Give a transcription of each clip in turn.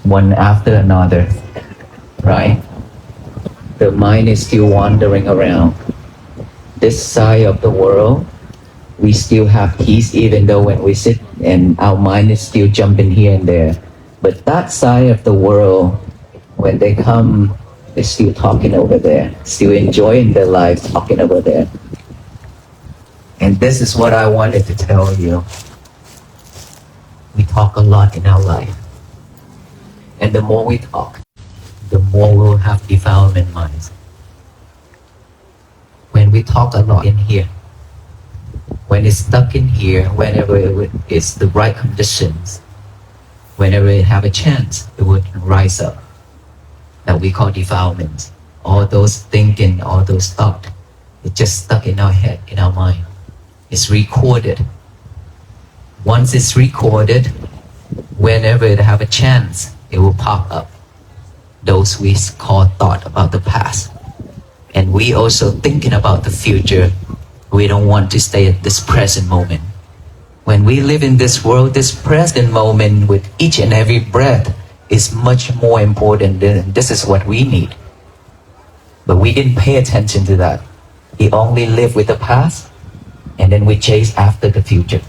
one after another, right? The mind is still wandering around. This side of the world, we still have peace even though when we sit and our mind is still jumping here and there. But that side of the world, when they come, they're still talking over there, still enjoying their life talking over there. And this is what I wanted to tell you. We talk a lot in our life. And the more we talk, the more we'll have defilement minds. When we talk a lot in here, when it's stuck in here, whenever it's the right conditions, whenever it have a chance, it would rise up. That we call defilement. All those thinking, all those thoughts, it's just stuck in our head, in our mind. It's recorded. Once it's recorded, whenever it have a chance, it will pop up. Those we call thought about the past. And we also thinking about the future. We don't want to stay at this present moment. When we live in this world, this present moment with each and every breath is much more important than this is what we need. But we didn't pay attention to that. We only live with the past, and then we chase after the future.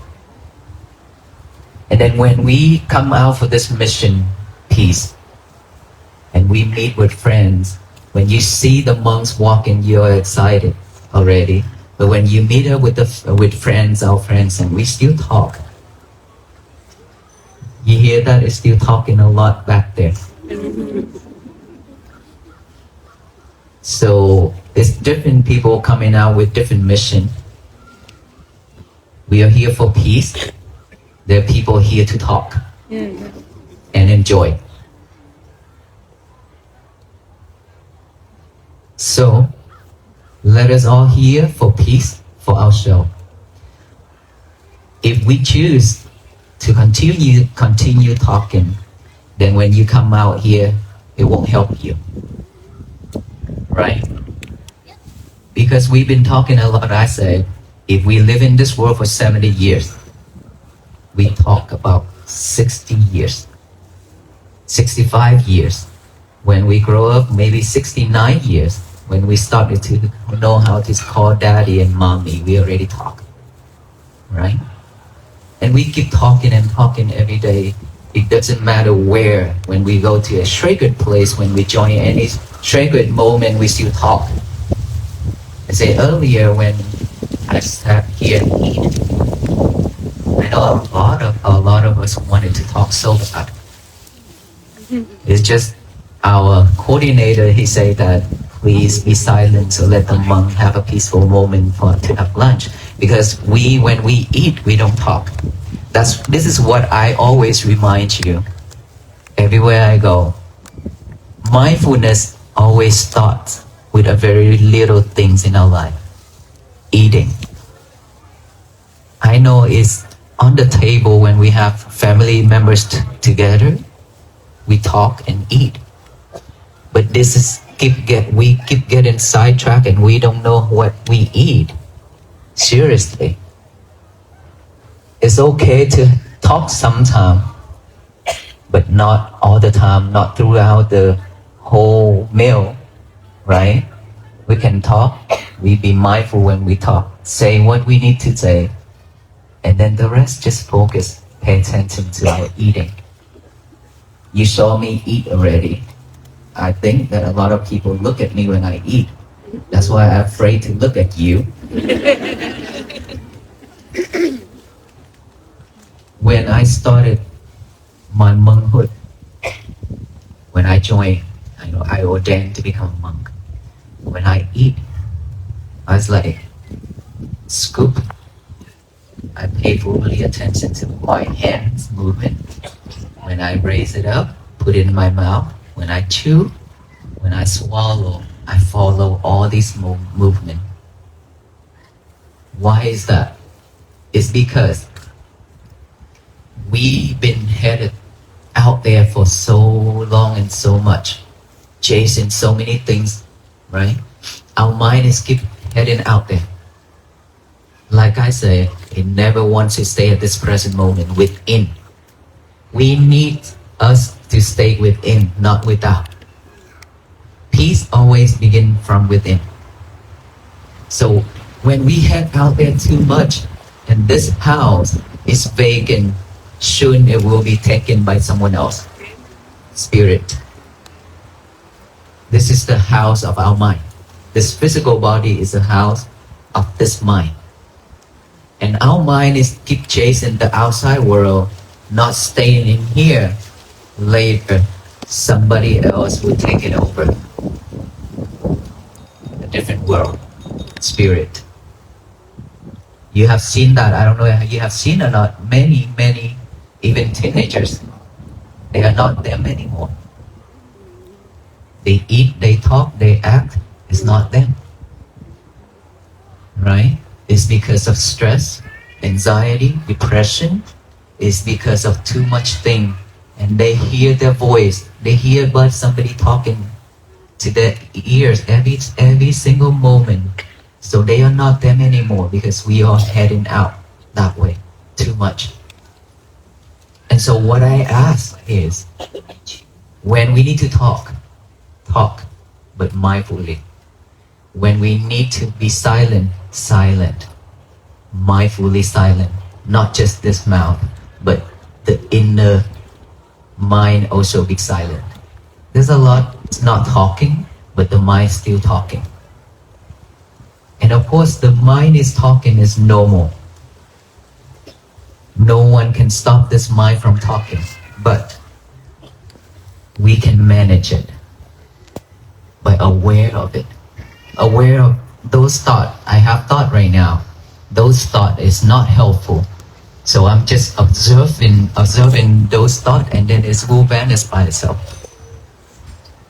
And then when we come out for this mission, peace, and we meet with friends, when you see the monks walking, you're excited already. But when you meet up with friends, our friends, and we still talk, you hear that it's still talking a lot back there. So it's different people coming out with different mission. We are here for peace. There are people here to talk and enjoy. So let us all here for peace for ourselves. If we choose to continue talking, then when you come out here, it won't help you. Right? Because we've been talking a lot. I said, if we live in this world for 70 years, we talk about 60 years, 65 years. When we grow up, maybe 69 years. When we started to know how to call daddy and mommy, we already talk, right? And we keep talking and talking every day. It doesn't matter where. When we go to a sacred place, when we join any sacred moment, we still talk. I said earlier when I sat here and eat, I know a lot of us wanted to talk so bad. It's just our coordinator, he said that please be silent so let the monk have a peaceful moment to have lunch. Because when we eat, we don't talk. This is what I always remind you everywhere I go. Mindfulness always starts with a very little things in our life. Eating. I know it's on the table when we have family members together, we talk and eat. But this is we keep getting sidetracked and we don't know what we eat. Seriously. It's okay to talk sometime, but not all the time, not throughout the whole meal, right? We can talk, we be mindful when we talk, say what we need to say, and then the rest just focus, pay attention to our eating. You saw me eat already. I think that a lot of people look at me when I eat. That's why I'm afraid to look at you. When I started my monkhood, when I joined, I ordained to become a monk. When I eat, I was like, scoop. I pay fully attention to my hands movement. When I raise it up, put it in my mouth. When I chew, when I swallow, I follow all these movement. Why is that? It's because we've been headed out there for so long and so much, chasing so many things, right? Our mind is keep heading out there. Like I say, it never wants to stay at this present moment within. We need us to stay within, not without. Peace always begins from within. So when we head out there too much, and this house is vacant, soon it will be taken by someone else. Spirit. This is the house of our mind. This physical body is the house of this mind. And our mind is keep chasing the outside world, not staying in here. Later, somebody else will take it over. A different world. Spirit. You have seen that. I don't know if you have seen or not. Many, even teenagers, they are not them anymore. They eat, they talk, they act. It's not them. Right? It's because of stress, anxiety, depression. It's because of too much thing. And they hear their voice. They hear about somebody talking to their ears every single moment. So they are not them anymore because we are heading out that way too much. And so what I ask is, when we need to talk, but mindfully. When we need to be silent, mindfully silent. Not just this mouth, but the inner mind also be silent. There's a lot not talking, but the mind still talking. And of course, the mind is talking is normal. No one can stop this mind from talking, but we can manage it by aware of it. Aware of those thoughts. I have thought right now. Those thoughts is not helpful. So I'm just observing those thoughts, and then it will vanish by itself.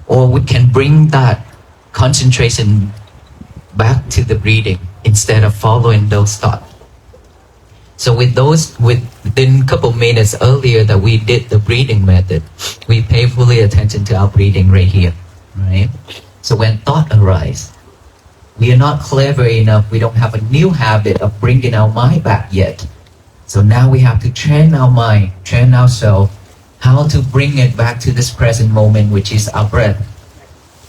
Or we can bring that concentration back to the breathing instead of following those thoughts. So within a couple minutes earlier that we did the breathing method, we pay fully attention to our breathing right here, right? So when thought arise, we are not clever enough, we don't have a new habit of bringing our mind back yet. So now we have to train our mind, train ourselves, how to bring it back to this present moment, which is our breath.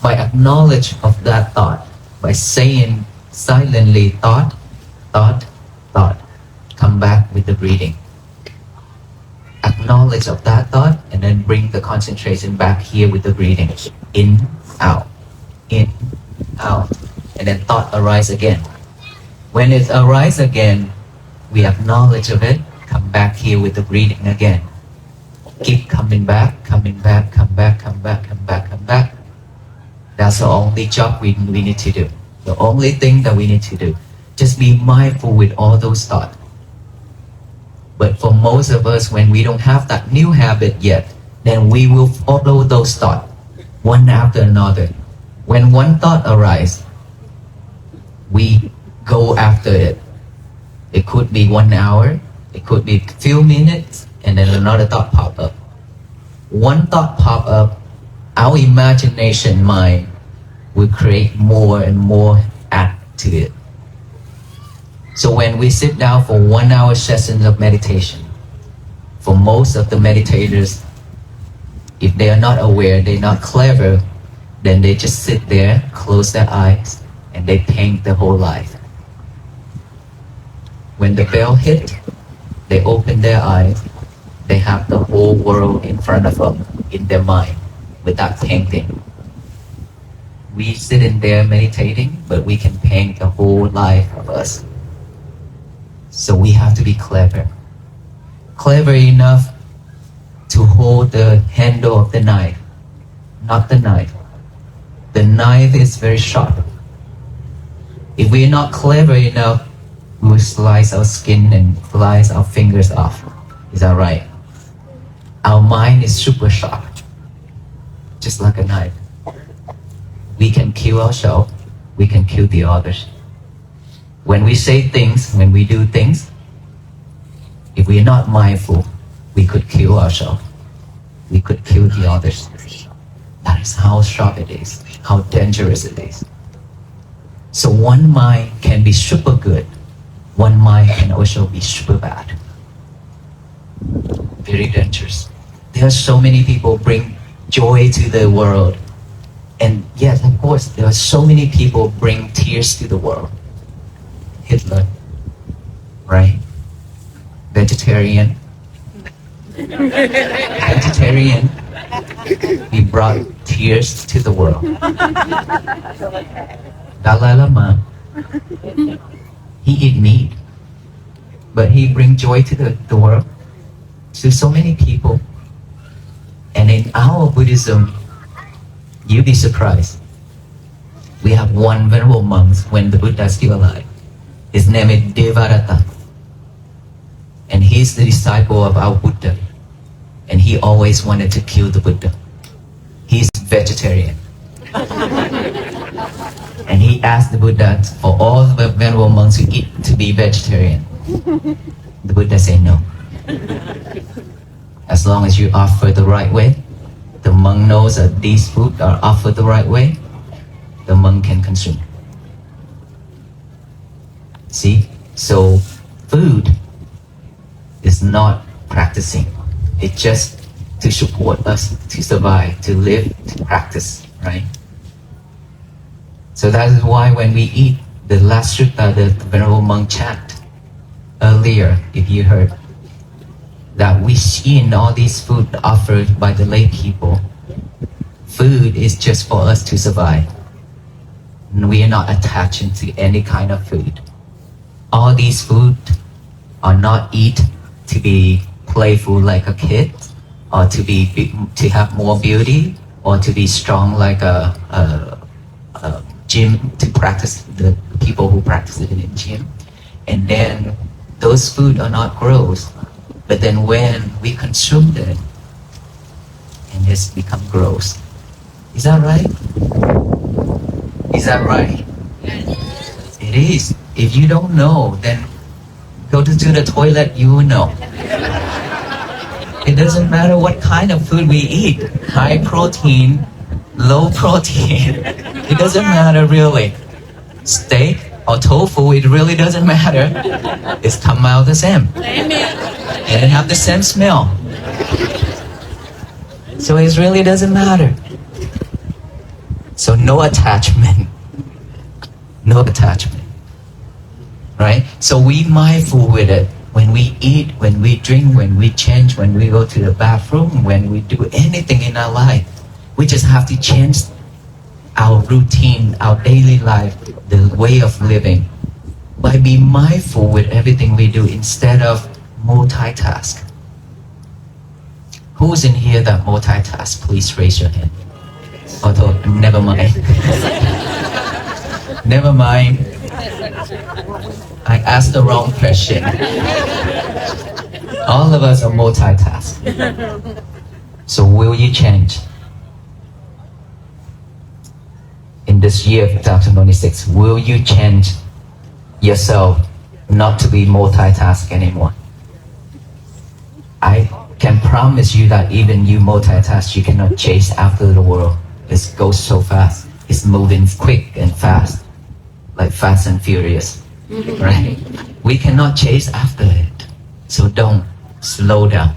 By acknowledge of that thought, by saying silently, thought, come back with the breathing. Acknowledge of that thought, and then bring the concentration back here with the breathing. In, out, and then thought arise again. When it arises again, we acknowledge of it, come back here with the breathing again. Keep coming back, come back. That's the only job we need to do. The only thing that we need to do. Just be mindful with all those thoughts. But for most of us, when we don't have that new habit yet, then we will follow those thoughts, one after another. When one thought arises, we go after it. It could be 1 hour, it could be a few minutes, and then another thought pop up. One thought pop up, our imagination mind will create more and more act to it. So when we sit down for 1 hour sessions of meditation, for most of the meditators, if they are not aware, they're not clever, then they just sit there, close their eyes, and they paint the whole life. When the bell hit, they open their eyes, they have the whole world in front of them, in their mind, without painting. We sit in there meditating, but we can paint the whole life of us. So we have to be clever. Clever enough to hold the handle of the knife, not the knife. The knife is very sharp. If we're not clever enough, we will slice our skin and slice our fingers off. Is that right? Our mind is super sharp, just like a knife. We can kill ourselves, we can kill the others. When we say things, when we do things, if we are not mindful, we could kill ourselves. We could kill the others. That is how sharp it is, how dangerous it is. So one mind can be super good. One mind can also be super bad. Very dangerous. There are so many people bring joy to the world. And yes, of course, there are so many people bring tears to the world. Hitler, right? Vegetarian. Vegetarian. He brought tears to the world. Dalai Lama, he eat meat, but he bring joy to the world, to so many people. And in our Buddhism, you'll be surprised. We have one venerable monk when the Buddha is still alive. His name is Devadatta. And he's the disciple of our Buddha. And he always wanted to kill the Buddha. He's vegetarian. And he asked the Buddha for all the venerable monks who eat to be vegetarian. The Buddha said no. As long as you offer the right way, the monk knows that these food are offered the right way, the monk can consume. See? So food is not practicing. It's just to support us to survive, to live, to practice, right? So that is why when we eat the last sutta, the venerable monk chant earlier, if you heard, that we see in all these food offered by the lay people, food is just for us to survive. And we are not attaching to any kind of food. All these food are not eat to be playful like a kid, or to have more beauty, or to be strong like a gym, to practice the people who practice it in the gym. And then those food are not gross. But then when we consume them, and it's become gross. Is that right? Is that right? It is. If you don't know, then go to the toilet, you will know. It doesn't matter what kind of food we eat. High protein, low protein. It doesn't matter really. Steak or tofu, it really doesn't matter. It's come out the same. And it have the same smell. So it really doesn't matter. So no attachment. No attachment. Right? So we mindful with it. When we eat, when we drink, when we change, when we go to the bathroom, when we do anything in our life, we just have to change our routine, our daily life, the way of living, by being mindful with everything we do instead of multitask. Who's in here that multitask? Please raise your hand. Although, never mind. Never mind. I asked the wrong question. All of us are multitask. So will you change? In this year of 2026, will you change yourself not to be multitask anymore? I can promise you that even you multitask, you cannot chase after the world. It goes so fast. It's moving quick and fast, like Fast and Furious, right? We cannot chase after it. So don't slow down.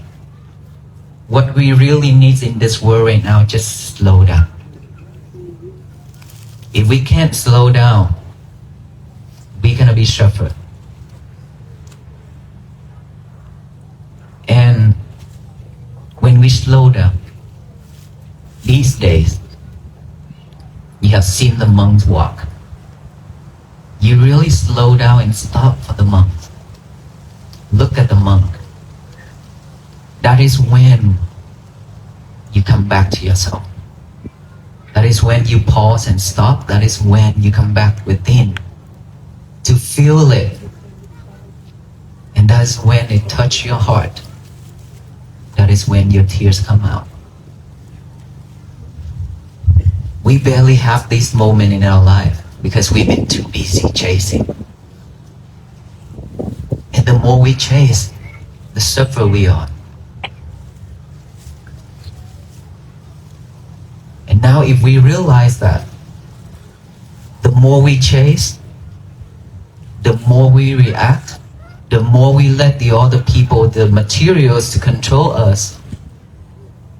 What we really need in this world right now, just slow down. If we can't slow down, we're gonna be suffered. And when we slow down, these days, you have seen the monks walk. You really slow down and stop for the monks. Look at the monk. That is when you come back to yourself. That is when you pause and stop. That is when you come back within to feel it. And that is when it touches your heart. That is when your tears come out. We barely have this moment in our life because we've been too busy chasing. And the more we chase, the suffer we are. And now if we realize that, the more we chase, the more we react, the more we let the other people, the materials to control us,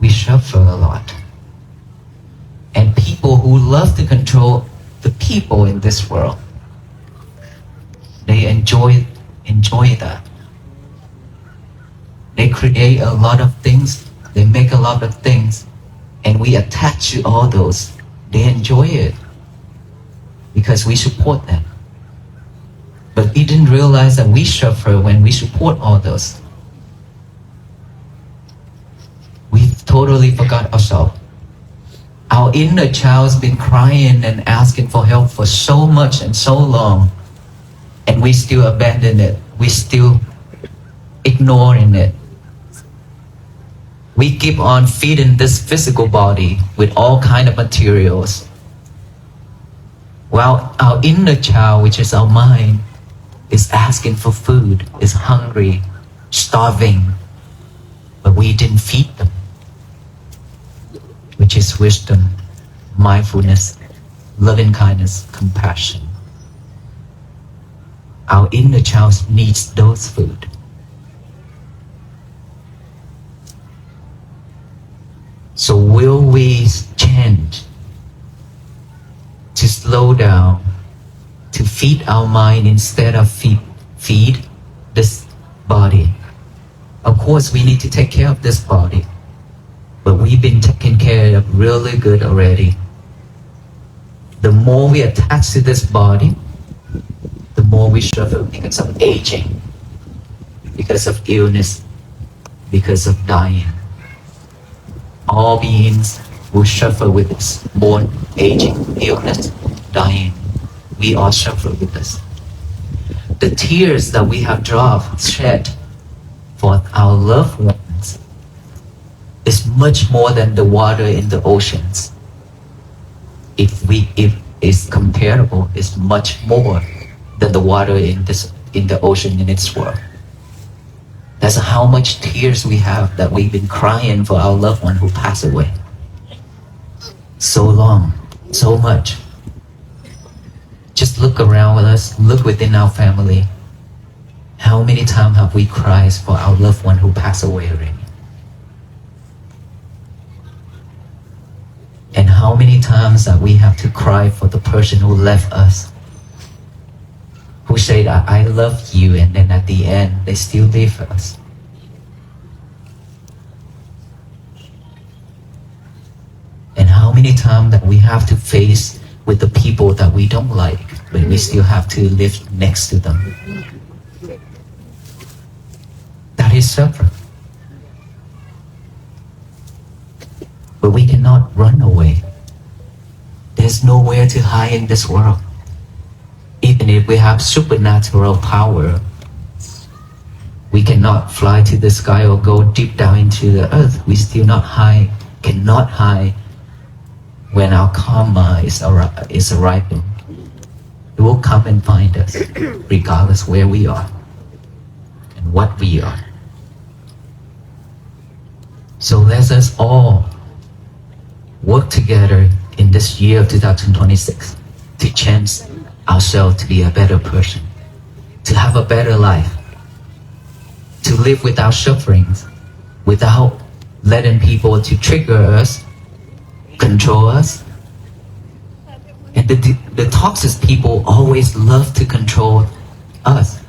we suffer a lot. And people who love to control the people in this world, they enjoy that. They create a lot of things, they make a lot of things, and we attach to all those. They enjoy it because we support them. But we didn't realize that we suffer when we support all those. We totally forgot ourselves. Our inner child's been crying and asking for help for so much and so long, and we still abandon it. We still ignoring it. We keep on feeding this physical body with all kind of materials, while our inner child, which is our mind, is asking for food, is hungry, starving, but we didn't feed them, which is wisdom, mindfulness, loving kindness, compassion. Our inner child needs those food. So will we change to slow down, to feed our mind instead of feed this body? Of course, we need to take care of this body, but we've been taken care of really good already. The more we attach to this body, the more we suffer because of aging, because of illness, because of dying. All beings will suffer with this: born, aging, illness, dying. We all suffer with this. The tears that we have shed for our loved ones is much more than the water in the oceans. If it's comparable, it's much more than the water in the ocean in its world. That's how much tears we have that we've been crying for our loved one who passed away. So long, so much. Just look around with us, look within our family. How many times have we cried for our loved one who passed away already? And how many times that we have to cry for the person who left us, who said, I love you, and then at the end, they still leave us. And how many times that we have to face with the people that we don't like, but we still have to live next to them. That is suffering. But we cannot run away. There's nowhere to hide in this world. Even if we have supernatural power, we cannot fly to the sky or go deep down into the earth. We still cannot hide when our karma is arriving. It will come and find us, regardless where we are and what we are. So let us all work together in this year of 2026 to change ourselves to be a better person, to have a better life, to live without sufferings, without letting people to trigger us, control us. And the toxic people always love to control us.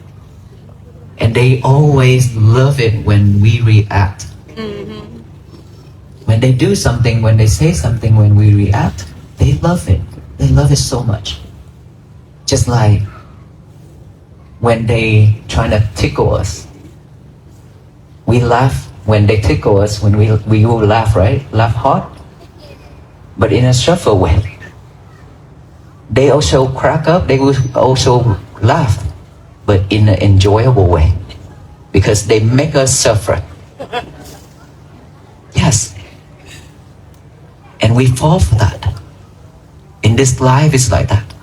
And they always love it when we react. Mm-hmm. When they do something, when they say something, when we react, they love it. They love it so much. Just like when they trying to tickle us. We laugh when they tickle us, when we will laugh, right? Laugh hard. But in a suffer way. They also crack up, they will also laugh, but in an enjoyable way. Because they make us suffer. Yes. And we fall for that. In this life, it's like that.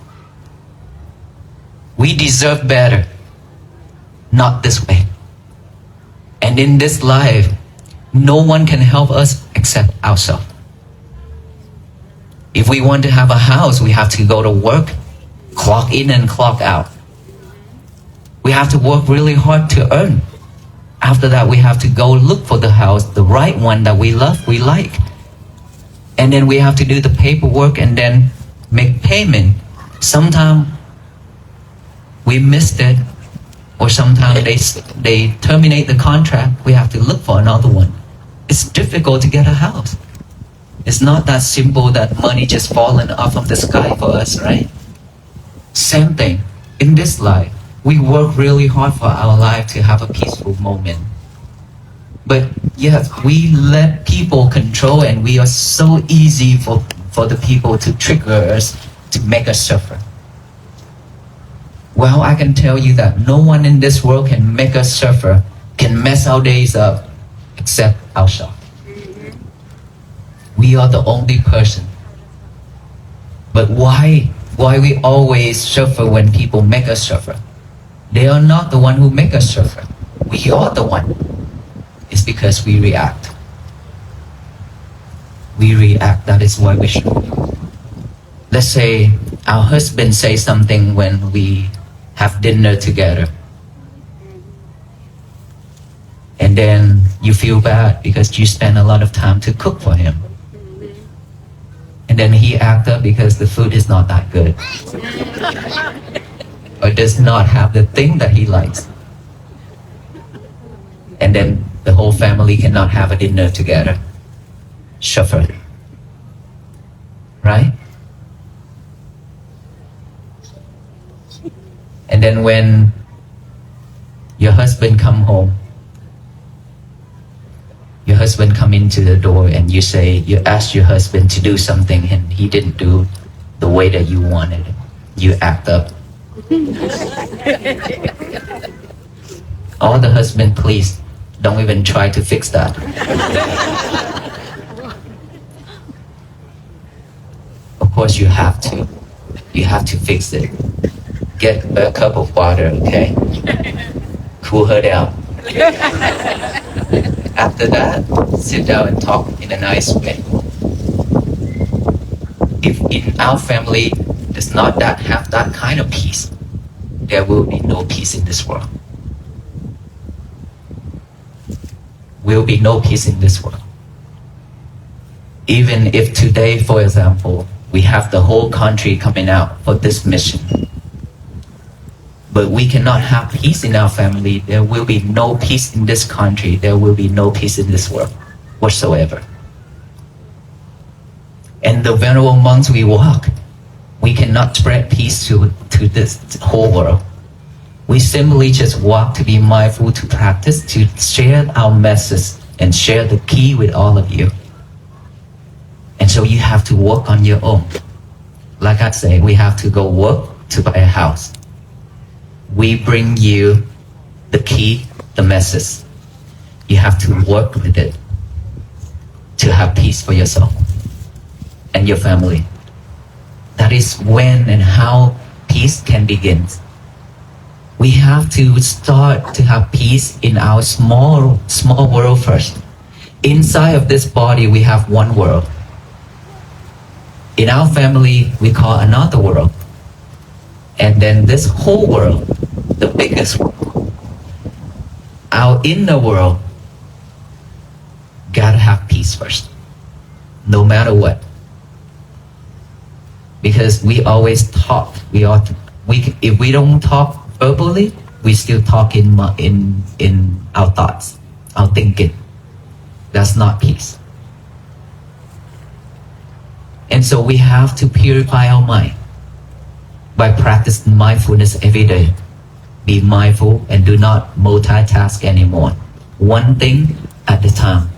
We deserve better. Not this way. And in this life, no one can help us except ourselves. If we want to have a house, we have to go to work, clock in and clock out. We have to work really hard to earn. After that, we have to go look for the house, the right one that we love, we like. And then we have to do the paperwork and then make payment. Sometimes we missed it, or sometimes they terminate the contract. We have to look for another one. It's difficult to get a house. It's not that simple that money just falling off of the sky for us, right? Same thing. In this life, we work really hard for our life to have a peaceful moment. But yes, we let people control, and we are so easy for the people to trigger us, to make us suffer. Well, I can tell you that no one in this world can make us suffer, can mess our days up, except ourselves. We are the only person. But why we always suffer when people make us suffer? They are not the one who make us suffer. We are the one. It's because we react. We react. That is why we suffer. Let's say our husband says something when we have dinner together, and then you feel bad because you spend a lot of time to cook for him, and then he acts up because the food is not that good or does not have the thing that he likes, and then the whole family cannot have a dinner together. Suffer, right? And then when your husband come home, your husband come into the door and you ask your husband to do something and he didn't do the way that you wanted. You act up. All the husband, please don't even try to fix that. Of course you have to. You have to fix it. Get a cup of water, okay? Cool her down. After that, sit down and talk in a nice way. If in our family does not have that kind of peace, there will be no peace in this world. Will be no peace in this world. Even if today, for example, we have the whole country coming out for this mission, but we cannot have peace in our family, there will be no peace in this country, there will be no peace in this world whatsoever. And the venerable monks we walk, we cannot spread peace to this whole world. We simply just walk to be mindful, to practice, to share our message and share the key with all of you. And so you have to work on your own. Like I say, we have to go work to buy a house. We bring you the key, the message. You have to work with it to have peace for yourself and your family. That is when and how peace can begin. We have to start to have peace in our small world first. Inside of this body, we have one world. In our family, we call another world. And then this whole world, the biggest world, our inner world, gotta have peace first, no matter what. Because we always talk. If we don't talk verbally, we still talk in our thoughts, our thinking. That's not peace. And so we have to purify our mind by practicing mindfulness every day. Be mindful and do not multitask anymore. One thing at a time.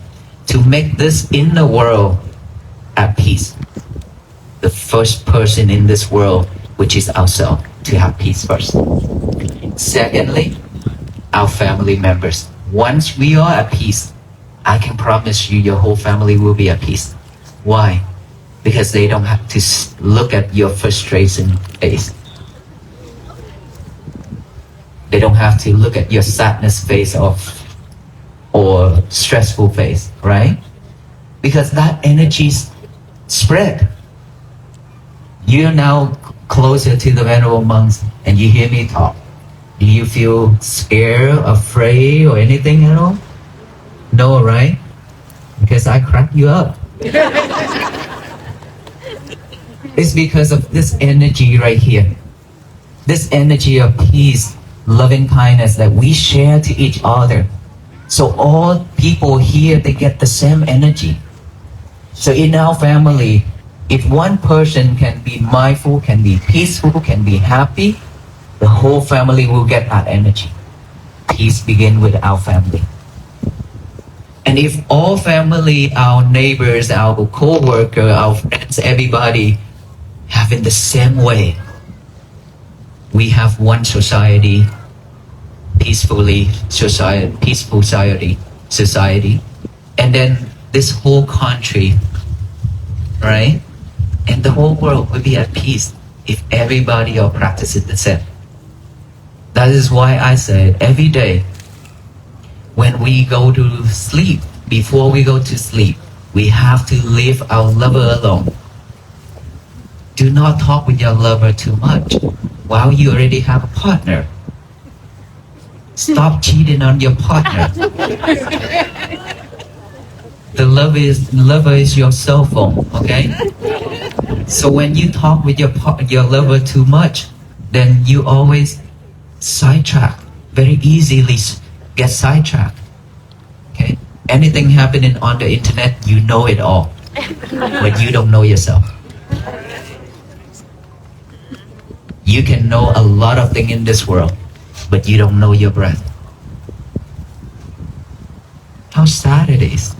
To make this inner world at peace. The first person in this world, which is ourselves, to have peace first. Secondly, our family members. Once we are at peace, I can promise you your whole family will be at peace. Why? Because they don't have to look at your frustration face. They don't have to look at your sadness face or stressful face, right? Because that energy spread. You're now closer to the venerable monks and you hear me talk. Do you feel scared, afraid, or anything at all? No, right? Because I crack you up. It's because of this energy right here. This energy of peace, loving kindness that we share to each other. So all people here, they get the same energy. So in our family, if one person can be mindful, can be peaceful, can be happy, the whole family will get that energy. Peace begins with our family. And if all family, our neighbors, our co-worker, our friends, everybody have in the same way, we have one society, peaceful society, and then this whole country, right? And the whole world will be at peace if everybody all practices the same. That is why I said every day when we go to sleep, before we go to sleep, we have to leave our lover alone. Do not talk with your lover too much while you already have a partner. Stop cheating on your partner. The lover is your cell phone, okay? So when you talk with your lover too much, then you always sidetrack, very easily get sidetracked. Okay? Anything happening on the internet, you know it all, but you don't know yourself. You can know a lot of things in this world, but you don't know your breath. How sad it is.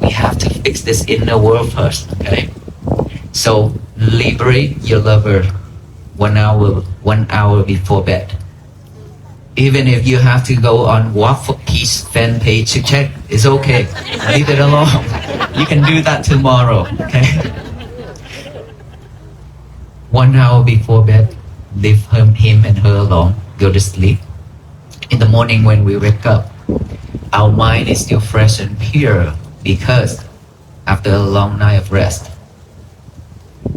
We have to fix this inner world first, okay? So liberate your lover 1 hour before bed. Even if you have to go on Walk for Peace fan page to check, it's okay. Leave it alone. You can do that tomorrow, okay? 1 hour before bed, leave him and her alone. Go to sleep. In the morning when we wake up, our mind is still fresh and pure because after a long night of rest,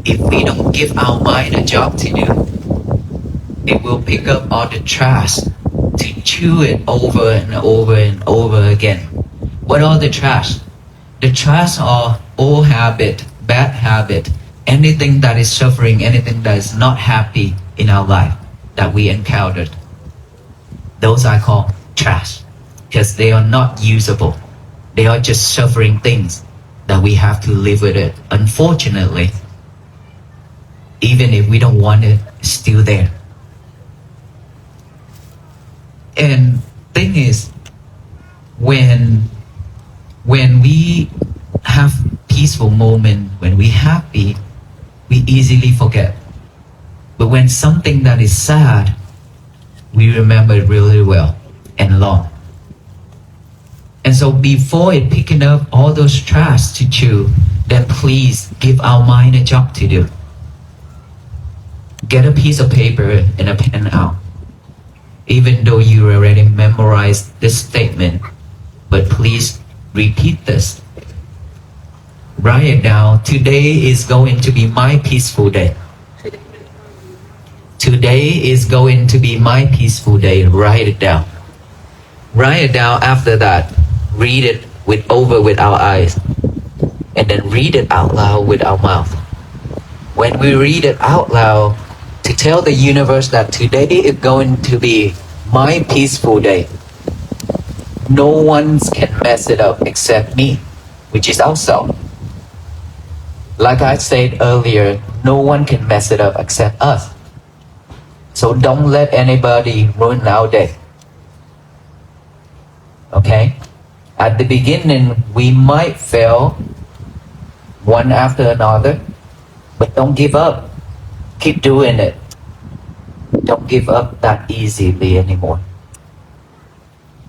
if we don't give our mind a job to do, it will pick up all the trash to chew it over and over and over again. What are the trash? The trash are old habit, bad habit, anything that is suffering, anything that is not happy in our life that we encountered. Those I call trash because they are not usable. They are just suffering things that we have to live with it. Unfortunately, even if we don't want it, it's still there. And thing is, when we have peaceful moment, when we happy, we easily forget. But when something that is sad, we remember it really well and long. And so before it picking up all those trash to chew, then please give our mind a job to do. Get a piece of paper and a pen out. Even though you already memorized this statement, but please repeat this. Write it down. Today is going to be my peaceful day. Today is going to be my peaceful day. Write it down. Write it down. After that, read it with our eyes. And then read it out loud with our mouth. When we read it out loud, to tell the universe that today is going to be my peaceful day. No one can mess it up except me, which is ourselves. Like I said earlier, no one can mess it up except us. So don't let anybody ruin our day. Okay? At the beginning, we might fail one after another, but don't give up. Keep doing it. Don't give up that easily anymore.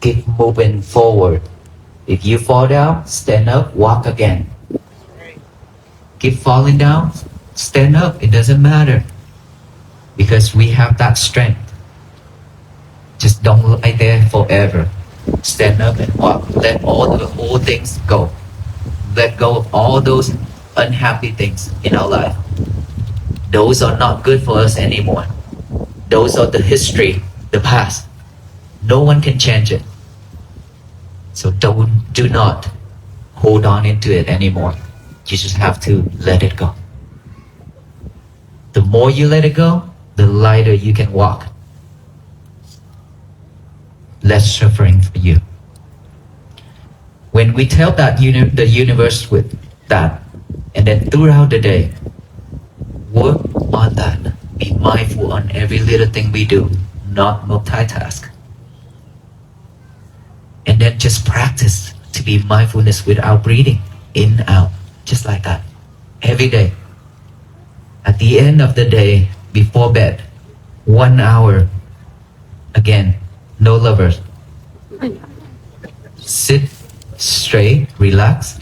Keep moving forward. If you fall down, stand up, walk again. Keep falling down, stand up. It doesn't matter. Because we have that strength. Just don't lie there forever. Stand up and walk. Let all the old things go. Let go of all those unhappy things in our life. Those are not good for us anymore. Those are the history, the past. No one can change it. So do not hold on into it anymore. You just have to let it go. The more you let it go, the lighter you can walk. Less suffering for you. When we tell that the universe with that, and then throughout the day, work on that. Be mindful on every little thing we do, not multitask. And then just practice to be mindfulness without breathing, in, out, just like that, every day. At the end of the day, before bed, 1 hour, again, no lovers. Sit straight, relax,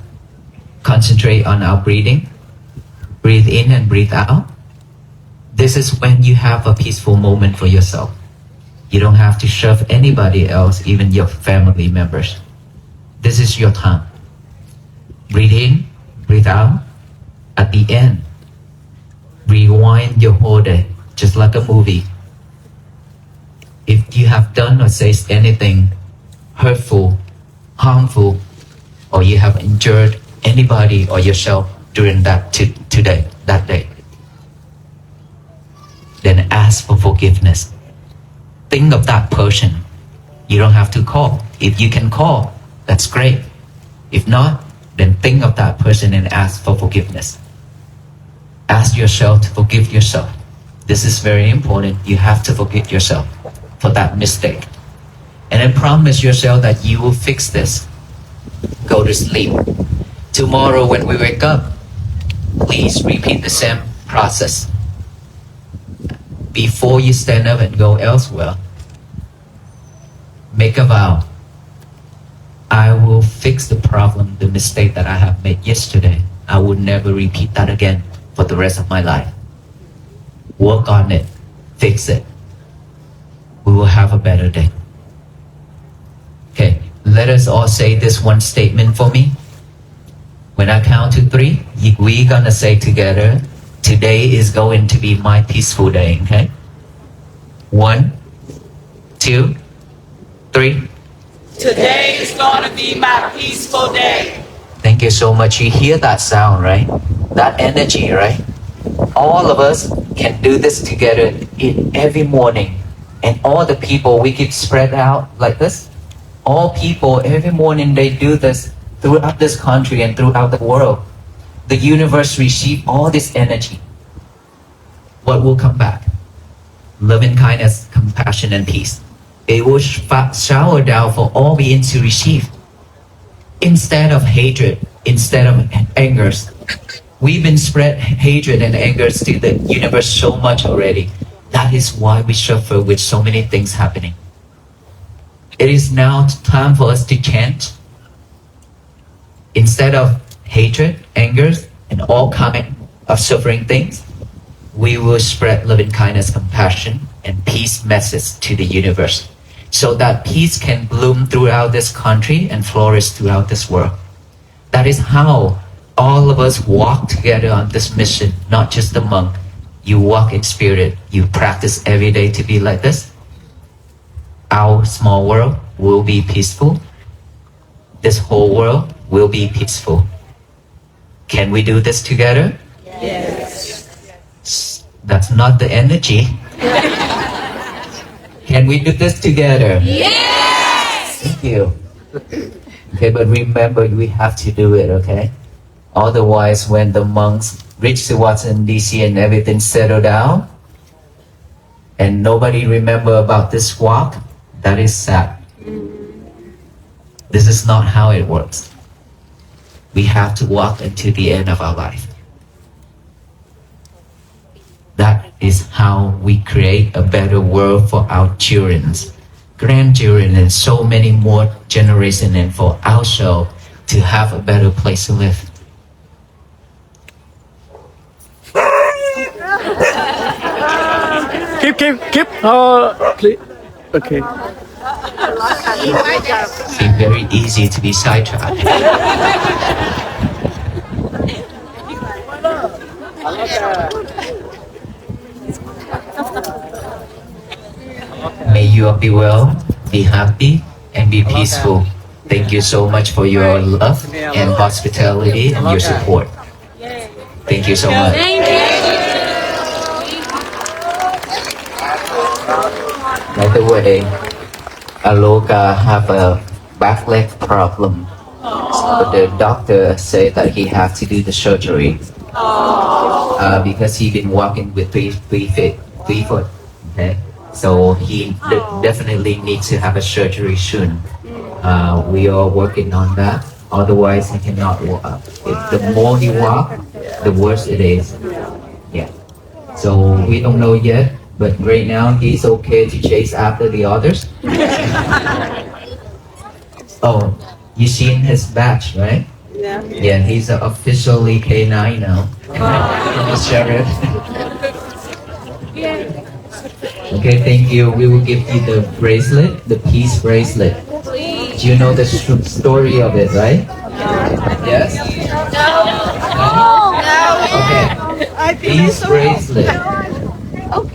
concentrate on our breathing, breathe in and breathe out. This is when you have a peaceful moment for yourself. You don't have to shove anybody else, even your family members. This is your time. Breathe in, breathe out. At the end, rewind your whole day, just like a movie. If you have done or said anything hurtful, harmful, or you have injured anybody or yourself during that day, then ask for forgiveness. Think of that person. You don't have to call. If you can call, that's great. If not, then think of that person and ask for forgiveness. Ask yourself to forgive yourself. This is very important. You have to forgive yourself for that mistake. And then promise yourself that you will fix this. Go to sleep. Tomorrow when we wake up, please repeat the same process. Before you stand up and go elsewhere, make a vow. I will fix the problem, the mistake that I have made yesterday. I will never repeat that again for the rest of my life. Work on it. Fix it. We will have a better day. Okay, let us all say this one statement for me. When I count to 3, we're gonna say together, today is going to be my peaceful day, okay? 1, 2, 3. Today is going to be my peaceful day. Thank you so much. You hear that sound, right? That energy, right? All of us can do this together in every morning. And all the people, we keep spread out like this. All people, every morning they do this throughout this country and throughout the world. The universe receives all this energy. What will come back? Loving kindness, compassion, and peace. It will shower down for all beings to receive. Instead of hatred, instead of angers. We've been spread hatred and anger to the universe so much already. That is why we suffer with so many things happening. It is now time for us to change. Instead of hatred, anger, and all kind of suffering things, we will spread loving kindness, compassion, and peace message to the universe, so that peace can bloom throughout this country and flourish throughout this world. That is how all of us walk together on this mission, not just the monk. You walk in spirit. You practice every day to be like this. Our small world will be peaceful. This whole world will be peaceful. Can we do this together? Yes. That's not the energy. Can we do this together? Yes! Thank you. Okay, but remember, we have to do it, okay? Otherwise, when the monks reach to Washington, D.C. and everything settle down, and nobody remember about this walk, that is sad. This is not how it works. We have to walk until the end of our life. That is how we create a better world for our children, grandchildren, and so many more generations, and for ourselves to have a better place to live. Keep. Please. Okay. Seems very easy to be sidetracked. you all be well, be happy, and be peaceful. Thank you so much for your love and hospitality and your support. Thank you so much. By the way, Aloka have a back leg problem, but the doctor said that he have to do the surgery because he been walking with three foot. Okay, so he definitely needs to have a surgery soon. We are working on that. Otherwise, he cannot walk. The more he walk, the worse it is. Yeah. So we don't know yet, but right now he's okay to chase after the others. Oh, you seen his badge, right? Yeah. Yeah, he's officially K9 now. The sheriff. Okay, thank you. We will give you the bracelet, the peace bracelet. Do you know the story of it, right? Yes? Okay. Peace bracelet.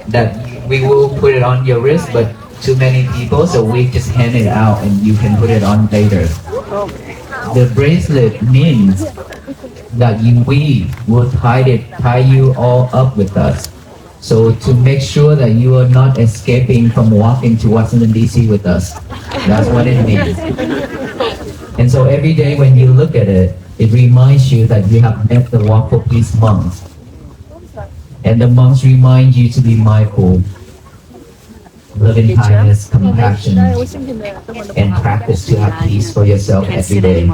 That we will put it on your wrist, but too many people, so we just hand it out and you can put it on later. The bracelet means that we will tie you all up with us. So to make sure that you are not escaping from walking to Washington DC with us. That's what it means. And so every day when you look at it, it reminds you that you have met the Walk for Peace monks. And the monks remind you to be mindful, loving kindness, compassion, and practice to have peace for yourself every day.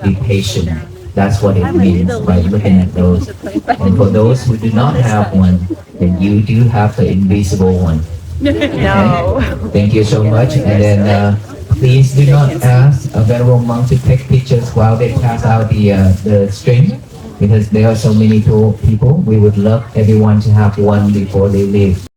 Be patient. That's what it means by looking at those. And for those who do not have one, then you do have the invisible one. Okay? Thank you so much. And then please do not ask a venerable monk to take pictures while they pass out the string, because there are so many people. We would love everyone to have one before they leave.